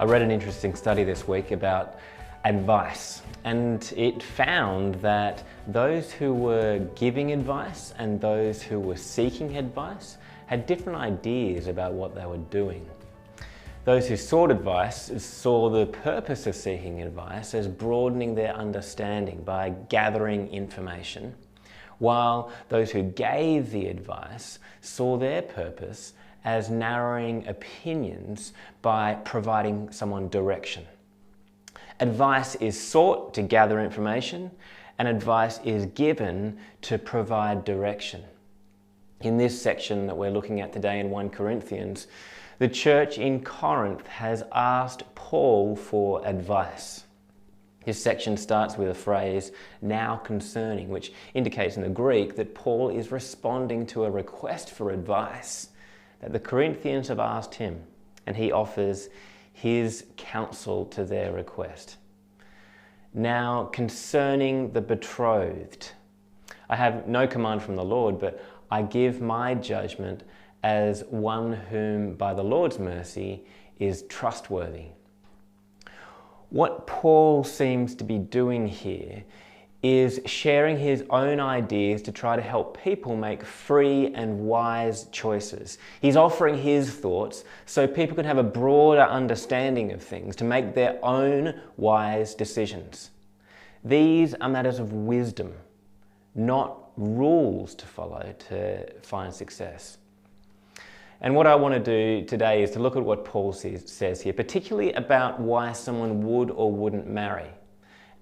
I read an interesting study this week about advice, and it found that those who were giving advice and those who were seeking advice had different ideas about what they were doing. Those who sought advice saw the purpose of seeking advice as broadening their understanding by gathering information, while those who gave the advice saw their purpose as narrowing opinions by providing someone direction. Advice is sought to gather information, and advice is given to provide direction. In this section that we're looking at today in 1 Corinthians, the church in Corinth has asked Paul for advice. This section starts with a phrase, "now concerning," which indicates in the Greek that Paul is responding to a request for advice that the Corinthians have asked him, and he offers his counsel to their request. Now, concerning the betrothed, I have no command from the Lord, but I give my judgment as one whom, by the Lord's mercy, is trustworthy. What Paul seems to be doing here is sharing his own ideas to try to help people make free and wise choices. He's offering his thoughts so people can have a broader understanding of things, to make their own wise decisions. These are matters of wisdom, not rules to follow to find success. And what I want to do today is to look at what Paul says here, particularly about why someone would or wouldn't marry.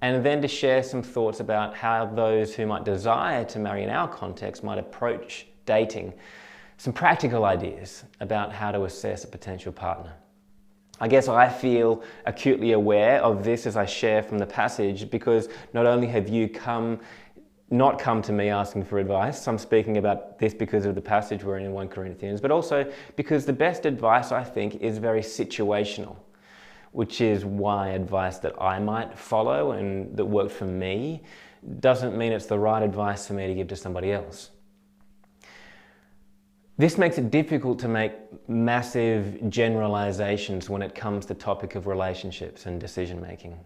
And then to share some thoughts about how those who might desire to marry in our context might approach dating, some practical ideas about how to assess a potential partner. I guess I feel acutely aware of this as I share from the passage, because not only have you not come to me asking for advice, I'm speaking about this because of the passage we're in 1 Corinthians, but also because the best advice, I think, is very situational, which is why advice that I might follow and that worked for me doesn't mean it's the right advice for me to give to somebody else. This makes it difficult to make massive generalizations when it comes to the topic of relationships and decision making.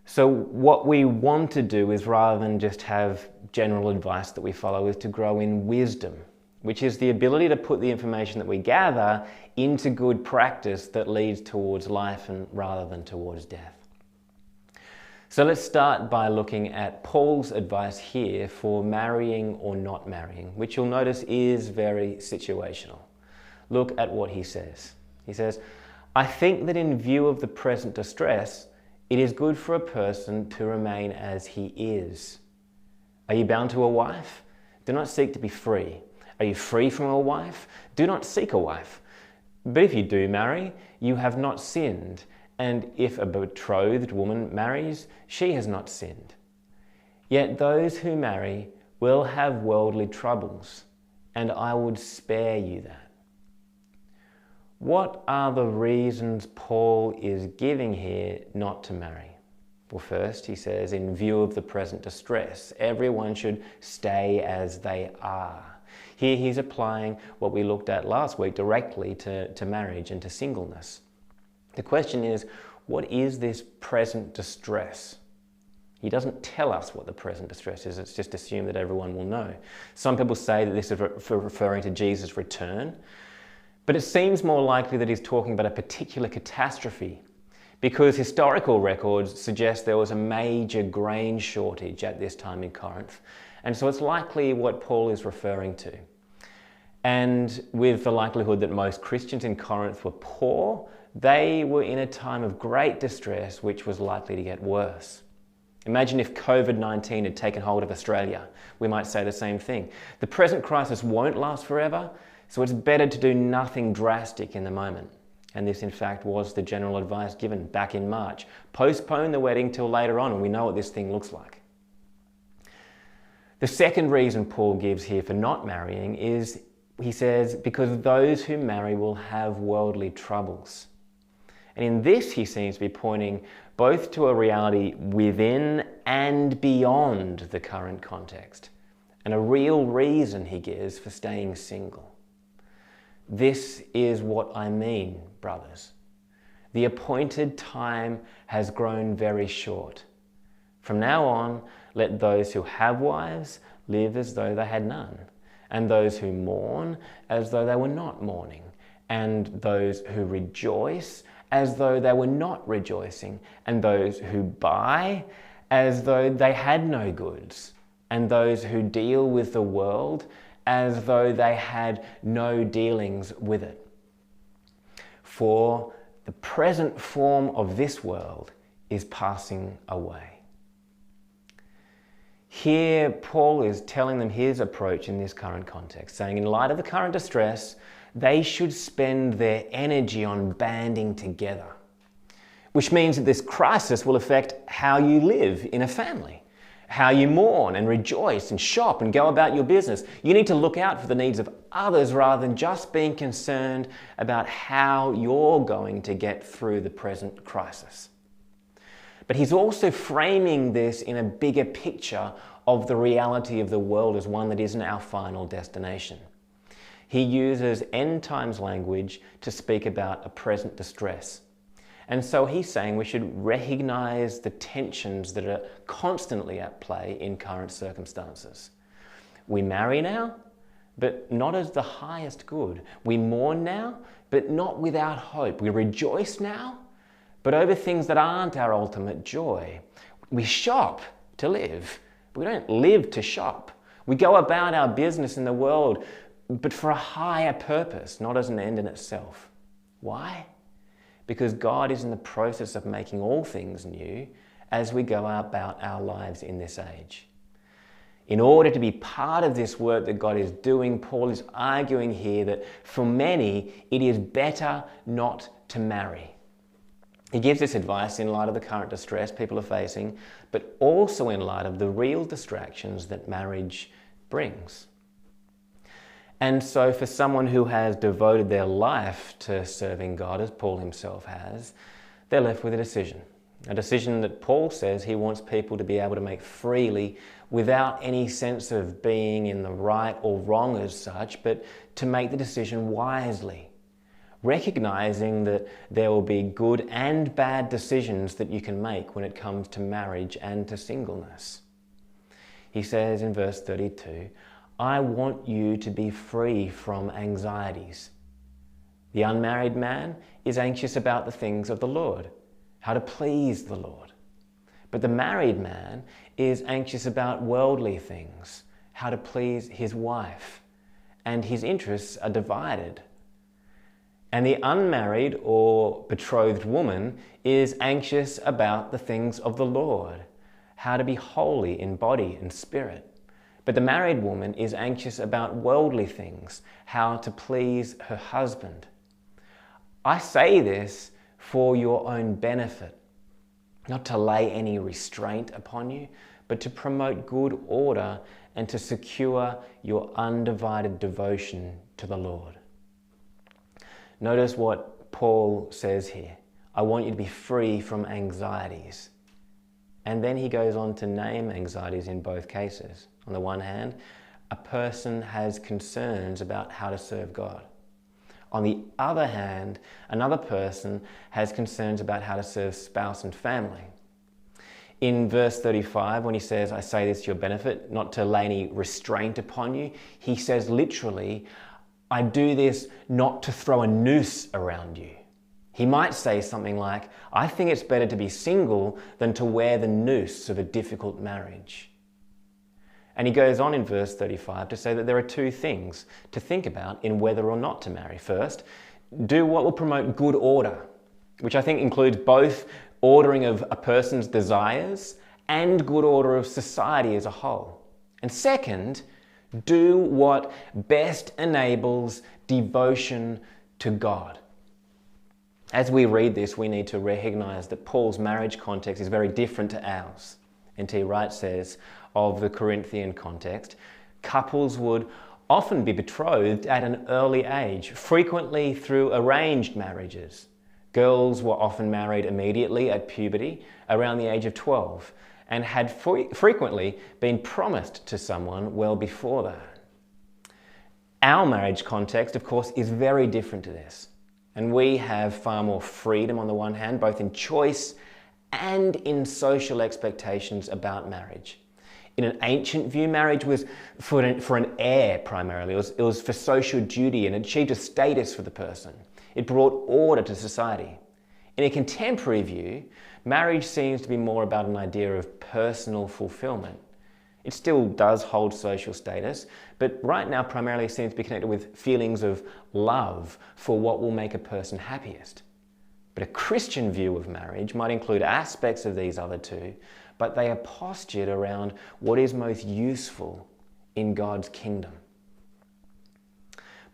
So what we want to do is, rather than just have general advice that we follow, is to grow in wisdom, which is the ability to put the information that we gather into good practice that leads towards life and rather than towards death. So let's start by looking at Paul's advice here for marrying or not marrying, which you'll notice is very situational. Look at what he says. He says, "I think that in view of the present distress, it is good for a person to remain as he is. Are you bound to a wife? Do not seek to be free. Are you free from a wife? Do not seek a wife. But if you do marry, you have not sinned. And if a betrothed woman marries, she has not sinned. Yet those who marry will have worldly troubles, and I would spare you that." What are the reasons Paul is giving here not to marry? Well, first, he says, in view of the present distress, everyone should stay as they are. Here he's applying what we looked at last week directly to marriage and to singleness. The question is, what is this present distress? He doesn't tell us what the present distress is. It's just assumed that everyone will know. Some people say that this is referring to Jesus' return, but it seems more likely that he's talking about a particular catastrophe, because historical records suggest there was a major grain shortage at this time in Corinth. And so it's likely what Paul is referring to. And with the likelihood that most Christians in Corinth were poor, they were in a time of great distress, which was likely to get worse. Imagine if COVID-19 had taken hold of Australia. We might say the same thing. The present crisis won't last forever, so it's better to do nothing drastic in the moment. And this, in fact, was the general advice given back in March. Postpone the wedding till later on, and we know what this thing looks like. The second reason Paul gives here for not marrying is, he says, because those who marry will have worldly troubles. And in this, he seems to be pointing both to a reality within and beyond the current context, and a real reason he gives for staying single. This is what I mean, brothers. The appointed time has grown very short. From now on, let those who have wives live as though they had none, and those who mourn as though they were not mourning, and those who rejoice as though they were not rejoicing, and those who buy as though they had no goods, and those who deal with the world as though they had no dealings with it. For the present form of this world is passing away. Here, Paul is telling them his approach in this current context, saying in light of the current distress, they should spend their energy on banding together, which means that this crisis will affect how you live in a family, how you mourn and rejoice and shop and go about your business. You need to look out for the needs of others rather than just being concerned about how you're going to get through the present crisis. But he's also framing this in a bigger picture of the reality of the world as one that isn't our final destination. He uses end times language to speak about a present distress. And so he's saying we should recognize the tensions that are constantly at play in current circumstances. We marry now, but not as the highest good. We mourn now, but not without hope. We rejoice now, but over things that aren't our ultimate joy. We shop to live, but we don't live to shop. We go about our business in the world, but for a higher purpose, not as an end in itself. Why? Because God is in the process of making all things new as we go about our lives in this age. In order to be part of this work that God is doing, Paul is arguing here that for many, it is better not to marry. He gives this advice in light of the current distress people are facing, but also in light of the real distractions that marriage brings. And so for someone who has devoted their life to serving God, as Paul himself has, they're left with a decision that Paul says he wants people to be able to make freely without any sense of being in the right or wrong as such, but to make the decision wisely, recognizing that there will be good and bad decisions that you can make when it comes to marriage and to singleness. He says in verse 32, I want you to be free from anxieties. The unmarried man is anxious about the things of the Lord, how to please the Lord. But the married man is anxious about worldly things, how to please his wife, and his interests are divided. And the unmarried or betrothed woman is anxious about the things of the Lord, how to be holy in body and spirit. But the married woman is anxious about worldly things, how to please her husband. I say this for your own benefit, not to lay any restraint upon you, but to promote good order and to secure your undivided devotion to the Lord. Notice what Paul says here. I want you to be free from anxieties. And then he goes on to name anxieties in both cases. On the one hand, a person has concerns about how to serve God. On the other hand, another person has concerns about how to serve spouse and family. In verse 35, when he says, I say this to your benefit, not to lay any restraint upon you, he says literally, I do this not to throw a noose around you. He might say something like, I think it's better to be single than to wear the noose of a difficult marriage. And he goes on in verse 35 to say that there are two things to think about in whether or not to marry. First, do what will promote good order, which I think includes both ordering of a person's desires and good order of society as a whole. And second, do what best enables devotion to God. As we read this, we need to recognize that Paul's marriage context is very different to ours. N.T. Wright says of the Corinthian context, couples would often be betrothed at an early age, frequently through arranged marriages. Girls were often married immediately at puberty, around the age of 12, and had frequently been promised to someone well before that. Our marriage context, of course, is very different to this. And we have far more freedom on the one hand, both in choice and in social expectations about marriage. In an ancient view, marriage was for an heir primarily. It was for social duty and achieved a status for the person. It brought order to society. In a contemporary view, marriage seems to be more about an idea of personal fulfillment. It still does hold social status, but right now primarily seems to be connected with feelings of love for what will make a person happiest. But a Christian view of marriage might include aspects of these other two, but they are postured around what is most useful in God's kingdom.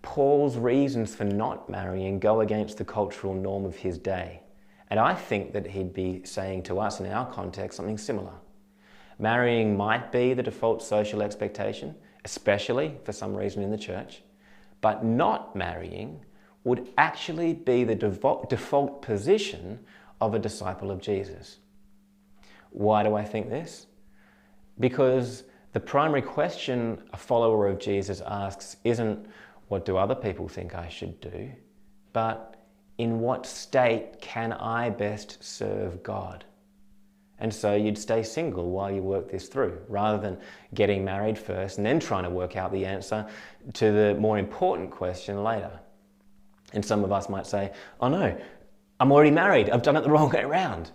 Paul's reasons for not marrying go against the cultural norm of his day. And I think that he'd be saying to us in our context something similar. Marrying might be the default social expectation, especially for some reason in the church, but not marrying would actually be the default position of a disciple of Jesus. Why do I think this? Because the primary question a follower of Jesus asks isn't, what do other people think I should do? But in what state can I best serve God? And so you'd stay single while you work this through, rather than getting married first and then trying to work out the answer to the more important question later. And some of us might say, oh no, I'm already married, I've done it the wrong way around.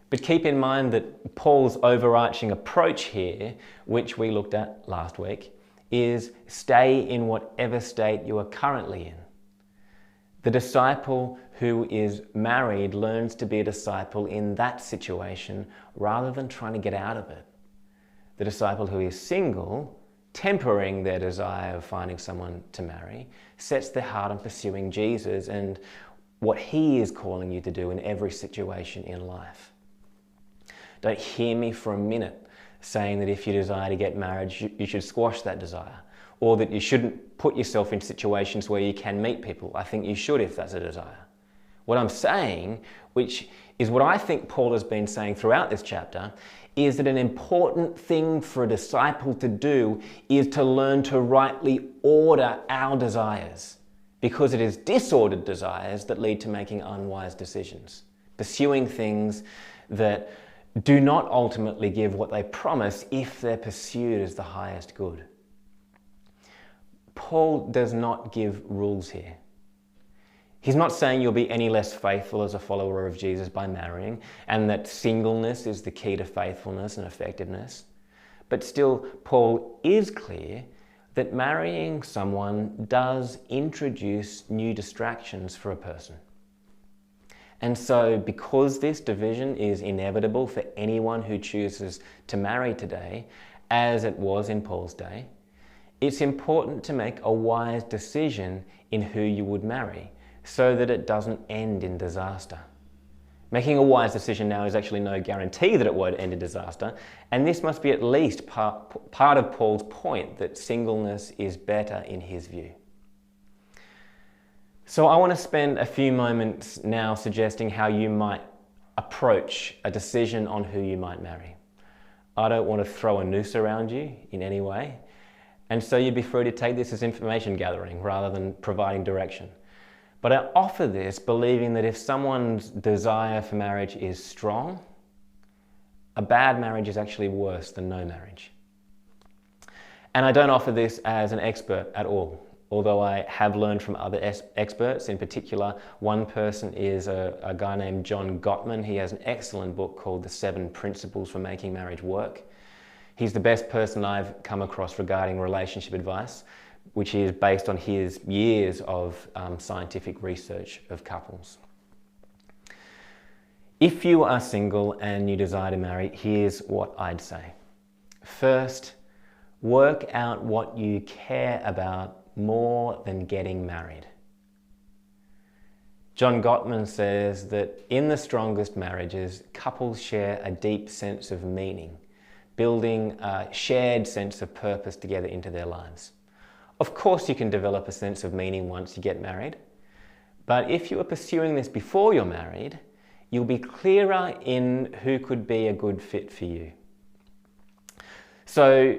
But keep in mind that Paul's overarching approach here, which we looked at last week, is stay in whatever state you are currently in. The disciple who is married learns to be a disciple in that situation rather than trying to get out of it. The disciple who is single, tempering their desire of finding someone to marry, sets their heart on pursuing Jesus and what he is calling you to do in every situation in life. Don't hear me for a minute saying that if you desire to get married, you should squash that desire, or that you shouldn't put yourself in situations where you can meet people. I think you should if that's a desire. What I'm saying, which is what I think Paul has been saying throughout this chapter, is that an important thing for a disciple to do is to learn to rightly order our desires, because it is disordered desires that lead to making unwise decisions, pursuing things that do not ultimately give what they promise if they're pursued as the highest good. Paul does not give rules here. He's not saying you'll be any less faithful as a follower of Jesus by marrying, and that singleness is the key to faithfulness and effectiveness. But still, Paul is clear that marrying someone does introduce new distractions for a person. And so, because this division is inevitable for anyone who chooses to marry today, as it was in Paul's day, it's important to make a wise decision in who you would marry, so that it doesn't end in disaster. Making a wise decision now is actually no guarantee that it won't end in disaster, and this must be at least part of Paul's point that singleness is better in his view. So I want to spend a few moments now suggesting how you might approach a decision on who you might marry. I don't want to throw a noose around you in any way, and so you'd be free to take this as information gathering rather than providing direction. But I offer this believing that if someone's desire for marriage is strong, a bad marriage is actually worse than no marriage. And I don't offer this as an expert at all, although I have learned from other experts. In particular, one person is a guy named John Gottman. He has an excellent book called The 7 Principles for Making Marriage Work. He's the best person I've come across regarding relationship advice, which is based on his years of scientific research of couples. If you are single and you desire to marry, here's what I'd say. First, work out what you care about more than getting married. John Gottman says that in the strongest marriages, couples share a deep sense of meaning, building a shared sense of purpose together into their lives. Of course, you can develop a sense of meaning once you get married, but if you are pursuing this before you're married, you'll be clearer in who could be a good fit for you. So,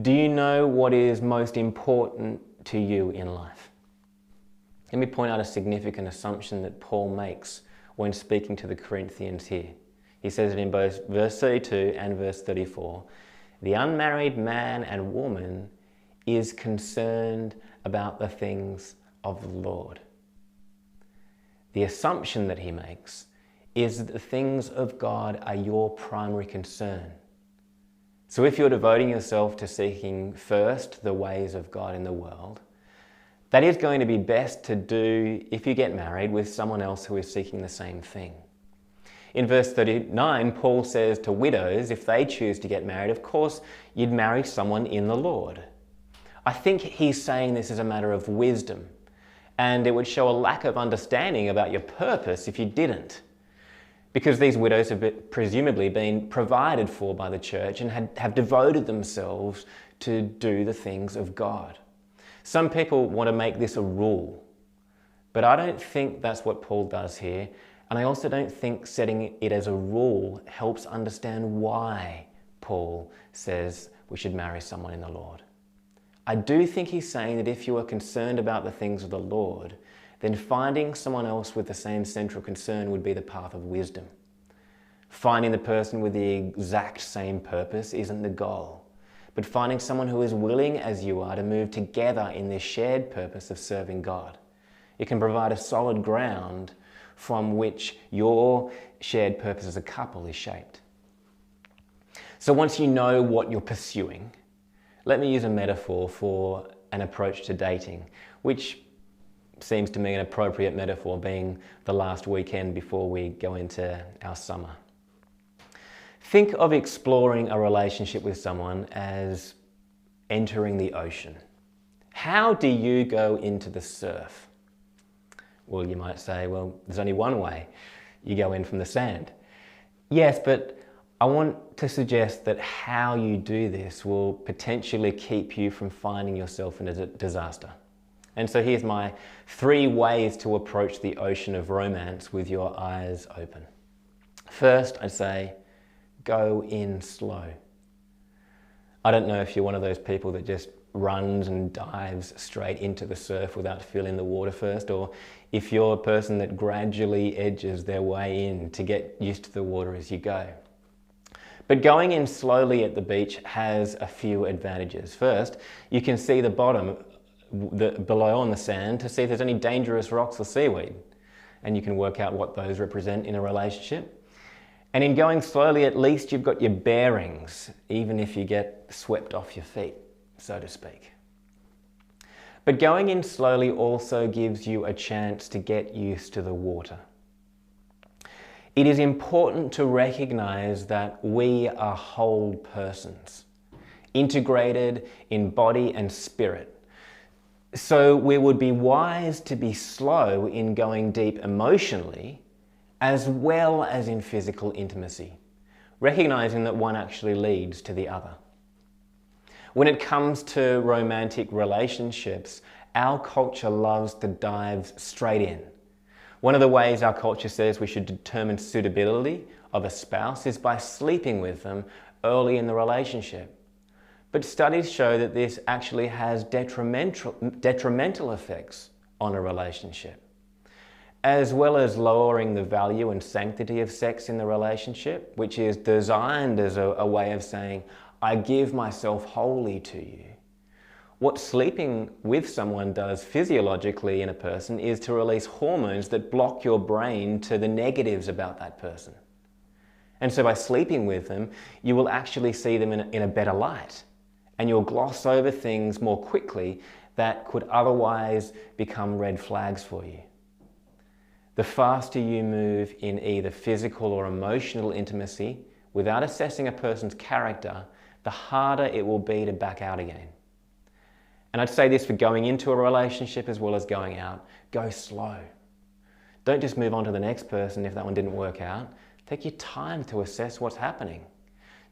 do you know what is most important to you in life? Let me point out a significant assumption that Paul makes when speaking to the Corinthians here. He says it in both verse 32 and verse 34. The unmarried man and woman is concerned about the things of the Lord. The assumption that he makes is that the things of God are your primary concern. So if you're devoting yourself to seeking first the ways of God in the world, that is going to be best to do if you get married with someone else who is seeking the same thing. In verse 39, Paul says to widows, if they choose to get married, of course, you'd marry someone in the Lord. I think he's saying this is a matter of wisdom, and it would show a lack of understanding about your purpose if you didn't. Because these widows have presumably been provided for by the church and have devoted themselves to do the things of God. Some people want to make this a rule, but I don't think that's what Paul does here. And I also don't think setting it as a rule helps understand why Paul says we should marry someone in the Lord. I do think he's saying that if you are concerned about the things of the Lord, then finding someone else with the same central concern would be the path of wisdom. Finding the person with the exact same purpose isn't the goal, but finding someone who is willing as you are to move together in this shared purpose of serving God. It can provide a solid ground from which your shared purpose as a couple is shaped. So once you know what you're pursuing, let me use a metaphor for an approach to dating, which seems to me an appropriate metaphor being the last weekend before we go into our summer. Think of exploring a relationship with someone as entering the ocean. How do you go into the surf? Well, you might say, well, there's only one way. You go in from the sand. Yes, but I want to suggest that how you do this will potentially keep you from finding yourself in a disaster. And so here's my 3 ways to approach the ocean of romance with your eyes open. First, I'd say, go in slow. I don't know if you're one of those people that just runs and dives straight into the surf without feeling the water first, or if you're a person that gradually edges their way in to get used to the water as you go. But going in slowly at the beach has a few advantages. First, you can see the bottom below on the sand to see if there's any dangerous rocks or seaweed, and you can work out what those represent in a relationship. And in going slowly, at least you've got your bearings, even if you get swept off your feet, so to speak. But going in slowly also gives you a chance to get used to the water. It is important to recognize that we are whole persons, integrated in body and spirit. So we would be wise to be slow in going deep emotionally, as well as in physical intimacy, recognizing that one actually leads to the other. When it comes to romantic relationships, our culture loves to dive straight in. One of the ways our culture says we should determine suitability of a spouse is by sleeping with them early in the relationship. But studies show that this actually has detrimental effects on a relationship. As well as lowering the value and sanctity of sex in the relationship, which is designed as a way of saying, I give myself wholly to you. What sleeping with someone does physiologically in a person is to release hormones that block your brain to the negatives about that person. And so by sleeping with them, you will actually see them in a better light, and you'll gloss over things more quickly that could otherwise become red flags for you. The faster you move in either physical or emotional intimacy without assessing a person's character, the harder it will be to back out again. And I'd say this for going into a relationship as well as going out. Go slow. Don't just move on to the next person if that one didn't work out. Take your time to assess what's happening.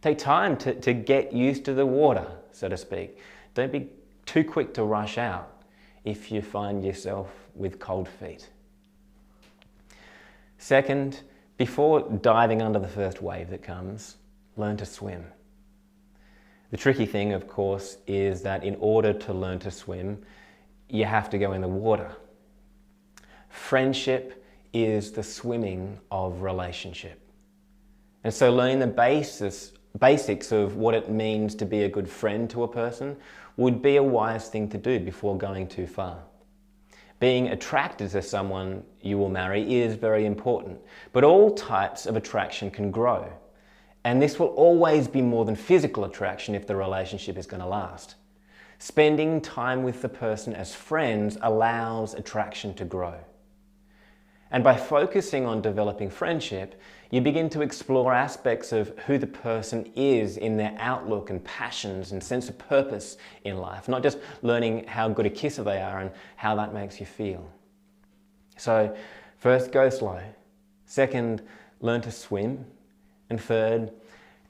Take time to get used to the water, so to speak. Don't be too quick to rush out if you find yourself with cold feet. Second, before diving under the first wave that comes, learn to swim. The tricky thing, of course, is that in order to learn to swim, you have to go in the water. Friendship is the swimming of relationship. And so learning the basics of what it means to be a good friend to a person would be a wise thing to do before going too far. Being attracted to someone you will marry is very important, but all types of attraction can grow. And this will always be more than physical attraction if the relationship is going to last. Spending time with the person as friends allows attraction to grow. And by focusing on developing friendship, you begin to explore aspects of who the person is in their outlook and passions and sense of purpose in life, not just learning how good a kisser they are and how that makes you feel. So first, go slow. Second, learn to swim. And third,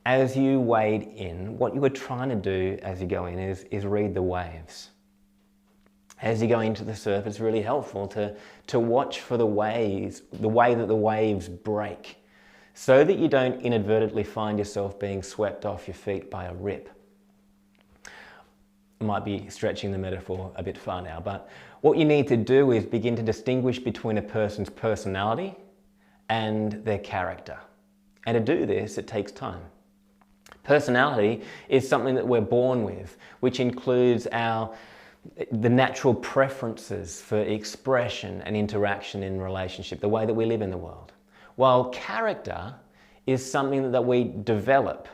as you wade in, what you are trying to do as you go in is read the waves. As you go into the surf, it's really helpful to watch for the waves, the way that the waves break, so that you don't inadvertently find yourself being swept off your feet by a rip. I might be stretching the metaphor a bit far now, but what you need to do is begin to distinguish between a person's personality and their character. And to do this, it takes time. Personality is something that we're born with, which includes the natural preferences for expression and interaction in relationship, the way that we live in the world. While character is something that we develop,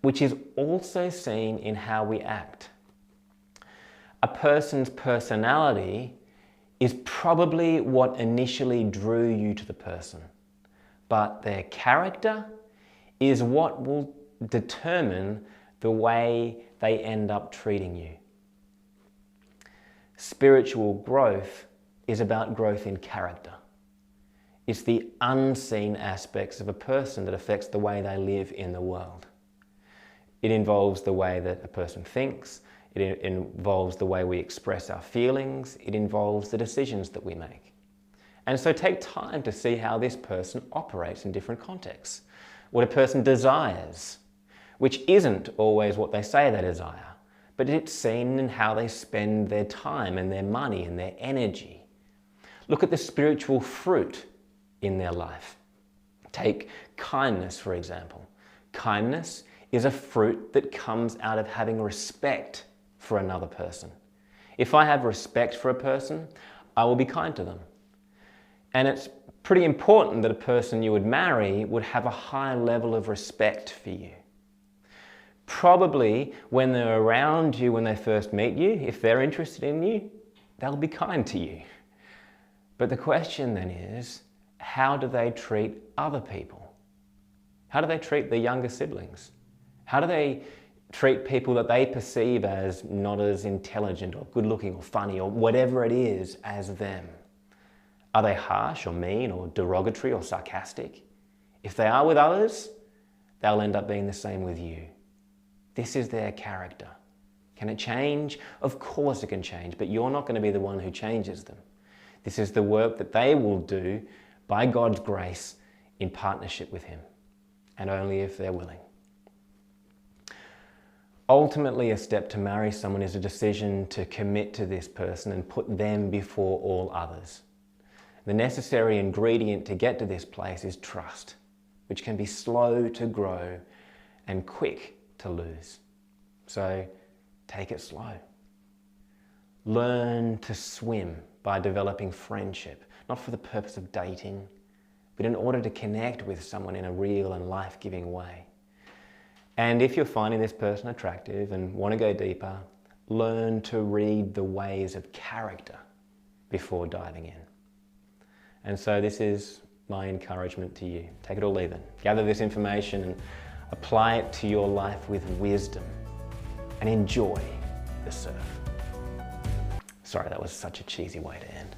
which is also seen in how we act. A person's personality is probably what initially drew you to the person, but their character is what will determine the way they end up treating you. Spiritual growth is about growth in character. It's the unseen aspects of a person that affects the way they live in the world. It involves the way that a person thinks, it involves the way we express our feelings, it involves the decisions that we make. And so take time to see how this person operates in different contexts. What a person desires, which isn't always what they say they desire, but it's seen in how they spend their time and their money and their energy. Look at the spiritual fruit in their life. Take kindness, for example. Kindness is a fruit that comes out of having respect for another person. If I have respect for a person, I will be kind to them. And it's pretty important that a person you would marry would have a high level of respect for you. Probably when they're around you when they first meet you, if they're interested in you, they'll be kind to you. But the question then is, how do they treat other people? How do they treat their younger siblings? How do they treat people that they perceive as not as intelligent or good looking or funny or whatever it is as them? Are they harsh or mean or derogatory or sarcastic? If they are with others, they'll end up being the same with you. This is their character. Can it change? Of course it can change, but you're not going to be the one who changes them. This is the work that they will do by God's grace in partnership with Him, and only if they're willing. Ultimately, a step to marry someone is a decision to commit to this person and put them before all others. The necessary ingredient to get to this place is trust, which can be slow to grow and quick to lose. So take it slow. Learn to swim by developing friendship, not for the purpose of dating, but in order to connect with someone in a real and life-giving way. And if you're finding this person attractive and want to go deeper, learn to read the ways of character before diving in. And so this is my encouragement to you. Take it or leave it. Gather this information and apply it to your life with wisdom and enjoy the surf. Sorry, that was such a cheesy way to end.